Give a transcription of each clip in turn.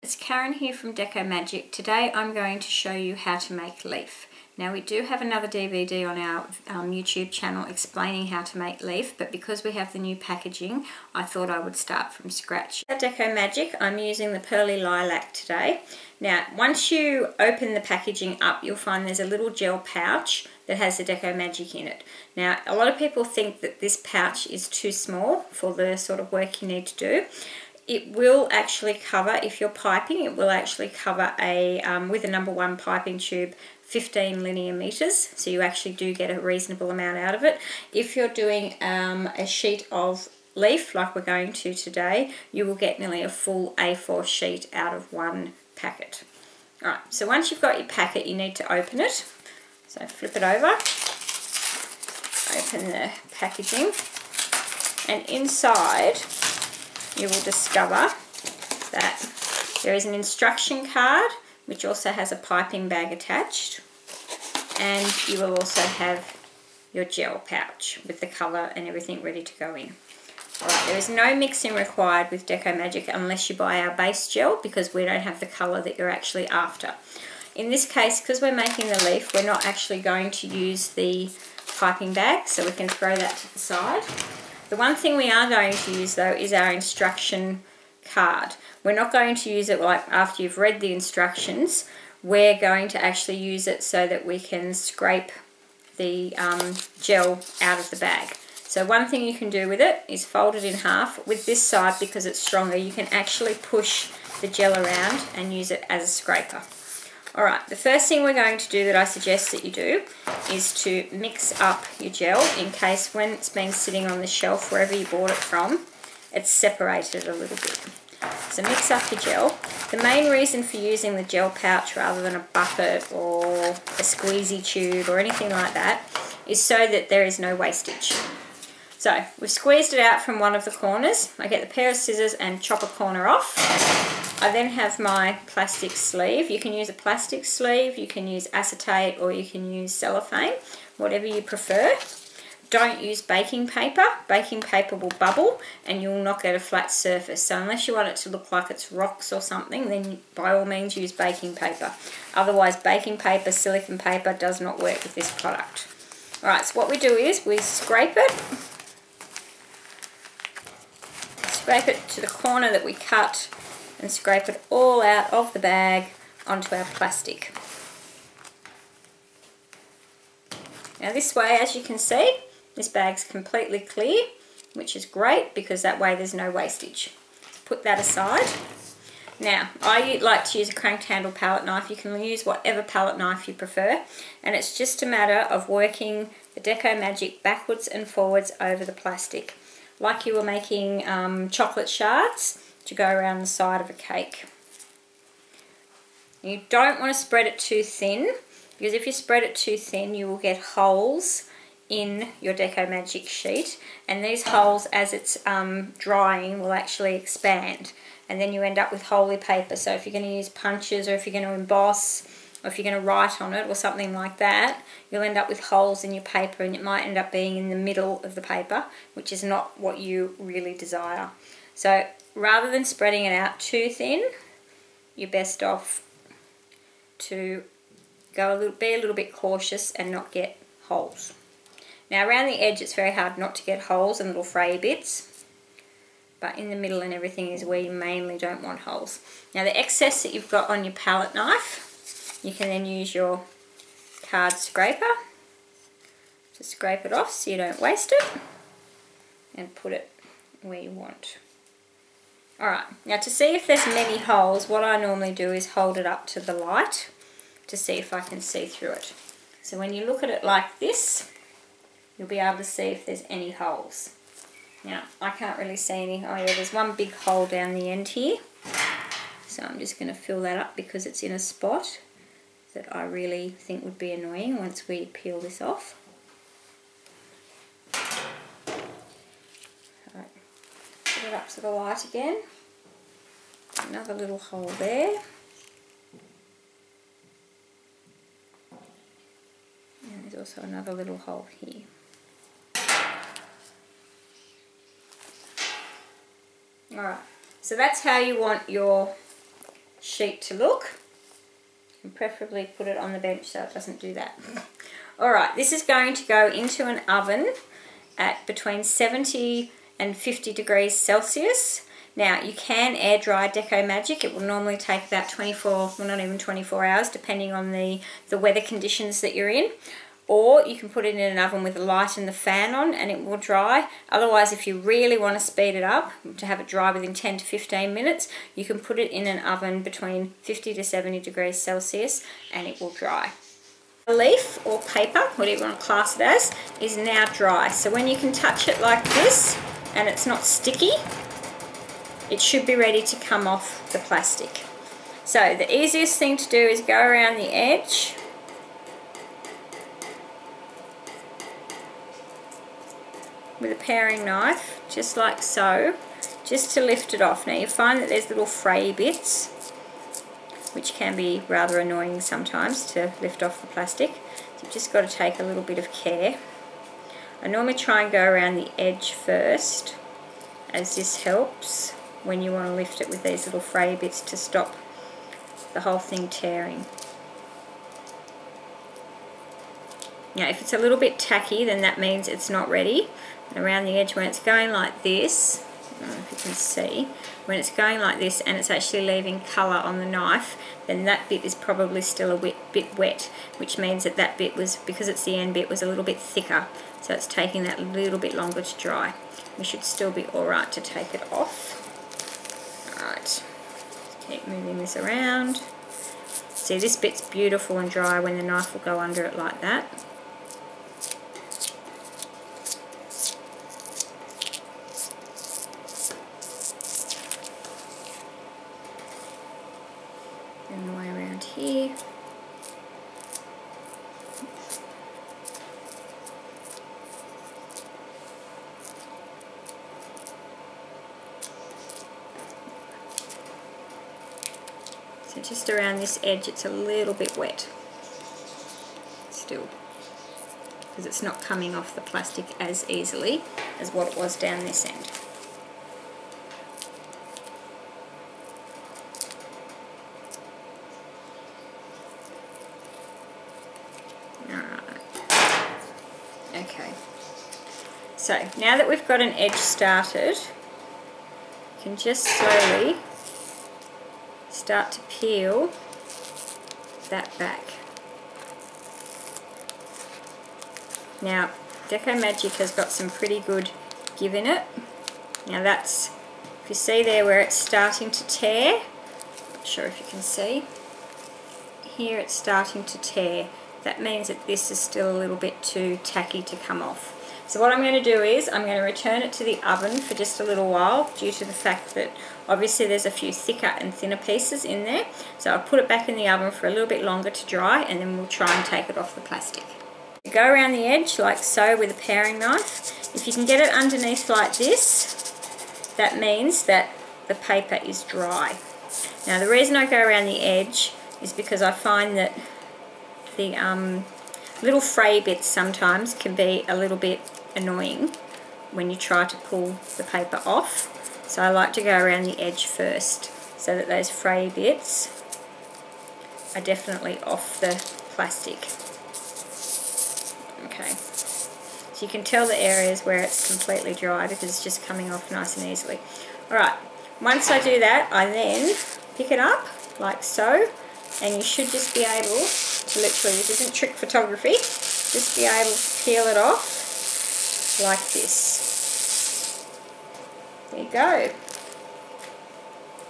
It's Karen here from Deco Magic. Today I'm going to show you how to make leaf. Now we do have another DVD on our YouTube channel explaining how to make leaf, but because we have the new packaging I thought I would start from scratch. At Deco Magic I'm using the Pearly Lilac today. Now once you open the packaging up you'll find there's a little gel pouch that has the Deco Magic in it. Now a lot of people think that this pouch is too small for the sort of work you need to do. It will actually cover, if you're piping, it will actually cover a, with a number 1 piping tube, 15 linear meters, so you actually do get a reasonable amount out of it. If you're doing a sheet of leaf like we're going to today, you will get nearly a full A4 sheet out of one packet. Alright, so once you've got your packet you need to open it. So flip it over, open the packaging, and inside you will discover that there is an instruction card which also has a piping bag attached, and you will also have your gel pouch with the colour and everything ready to go in. Alright, there is no mixing required with Deco Magic unless you buy our base gel, because we don't have the colour that you're actually after. In this case, because we're making the leaf, we're not actually going to use the piping bag, so we can throw that to the side. The one thing we are going to use though is our instruction card. We're not going to use it like after you've read the instructions. We're going to actually use it so that we can scrape the gel out of the bag. So one thing you can do with it is fold it in half. With this side, because it's stronger, you can actually push the gel around and use it as a scraper. Alright, the first thing we're going to do that I suggest that you do is to mix up your gel, in case when it's been sitting on the shelf wherever you bought it from, it's separated a little bit. So mix up your gel. The main reason for using the gel pouch rather than a bucket or a squeezy tube or anything like that is so that there is no wastage. So we've squeezed it out from one of the corners. I get the pair of scissors and chop a corner off. I then have my plastic sleeve. You can use a plastic sleeve, you can use acetate, or you can use cellophane, whatever you prefer. Don't use baking paper. Baking paper will bubble and you'll not get a flat surface. So unless you want it to look like it's rocks or something, then by all means use baking paper. Otherwise baking paper, silicone paper does not work with this product. Alright, so what we do is we scrape it. Scrape it to the corner that we cut and scrape it all out of the bag onto our plastic. Now this way, as you can see, this bag's completely clear, which is great because that way there's no wastage. Put that aside. Now, I like to use a cranked handle palette knife. You can use whatever palette knife you prefer, and it's just a matter of working the Deco Magic backwards and forwards over the plastic, like you were making chocolate shards to go around the side of a cake. You don't want to spread it too thin, because if you spread it too thin you will get holes in your Deco Magic sheet, and these holes as it's drying will actually expand, and then you end up with holy paper. So if you're going to use punches, or if you're going to emboss, or if you're going to write on it or something like that, you'll end up with holes in your paper, and it might end up being in the middle of the paper, which is not what you really desire. So rather than spreading it out too thin, you're best off to be a little bit cautious and not get holes. Now around the edge it's very hard not to get holes and little fray bits, but in the middle and everything is where you mainly don't want holes. Now the excess that you've got on your palette knife, you can then use your card scraper to scrape it off so you don't waste it, and put it where you want. Alright, now to see if there's many holes, what I normally do is hold it up to the light to see if I can see through it. So when you look at it like this, you'll be able to see if there's any holes. Now, I can't really see any. Oh yeah, there's one big hole down the end here. So I'm just going to fill that up because it's in a spot that I really think would be annoying once we peel this off. Alright, put it up to the light again. Another little hole there. And there's also another little hole here. Alright, so that's how you want your sheet to look. And preferably put it on the bench so it doesn't do that. Alright, this is going to go into an oven at between 70 and 50 degrees Celsius. Now, you can air dry Deco Magic. It will normally take about 24, well not even 24 hours, depending on the weather conditions that you're in. Or you can put it in an oven with the light and the fan on and it will dry. Otherwise, if you really want to speed it up, to have it dry within 10 to 15 minutes, you can put it in an oven between 50 to 70 degrees Celsius and it will dry. A leaf or paper, whatever you want to class it as, is now dry. So when you can touch it like this and it's not sticky, it should be ready to come off the plastic. So the easiest thing to do is go around the edge with a paring knife, just like so, just to lift it off. Now you find that there's little fray bits, which can be rather annoying sometimes to lift off the plastic. So you've just got to take a little bit of care. I normally try and go around the edge first, as this helps when you want to lift it with these little fray bits to stop the whole thing tearing. Now if it's a little bit tacky, then that means it's not ready. And around the edge, when it's going like this, I don't know if you can see, when it's going like this and it's actually leaving colour on the knife, then that bit is probably still a bit wet, which means that that bit was, because it's the end bit, was a little bit thicker, so it's taking that a little bit longer to dry. We should still be alright to take it off. Alright, keep moving this around. See, this bit's beautiful and dry when the knife will go under it like that. And the way around here. So just around this edge it's a little bit wet still, because it's not coming off the plastic as easily as what it was down this end. Okay, so now that we've got an edge started, you can just slowly start to peel that back. Now, Deco Magic has got some pretty good give in it. Now that's, if you see there where it's starting to tear, not sure if you can see, here it's starting to tear. That means that this is still a little bit too tacky to come off. So what I'm going to do is I'm going to return it to the oven for just a little while, due to the fact that obviously there's a few thicker and thinner pieces in there. So I'll put it back in the oven for a little bit longer to dry and then we'll try and take it off the plastic. Go around the edge like so with a paring knife. If you can get it underneath like this, that means that the paper is dry. Now the reason I go around the edge is because I find that the little fray bits sometimes can be a little bit annoying when you try to pull the paper off. So I like to go around the edge first so that those fray bits are definitely off the plastic. Okay, so you can tell the areas where it's completely dry because it's just coming off nice and easily. Alright, once I do that, I then pick it up like so, and you should just be able to literally, this isn't trick photography, just be able to peel it off like this. There you go.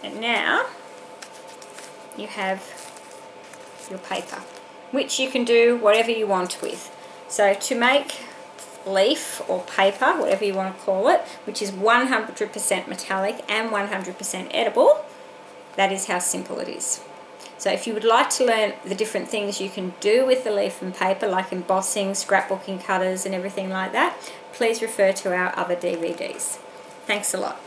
And now you have your paper, which you can do whatever you want with. So to make leaf or paper, whatever you want to call it, which is 100% metallic and 100% edible, that is how simple it is. So if you would like to learn the different things you can do with the leaf and paper, like embossing, scrapbooking cutters and everything like that, please refer to our other DVDs. Thanks a lot.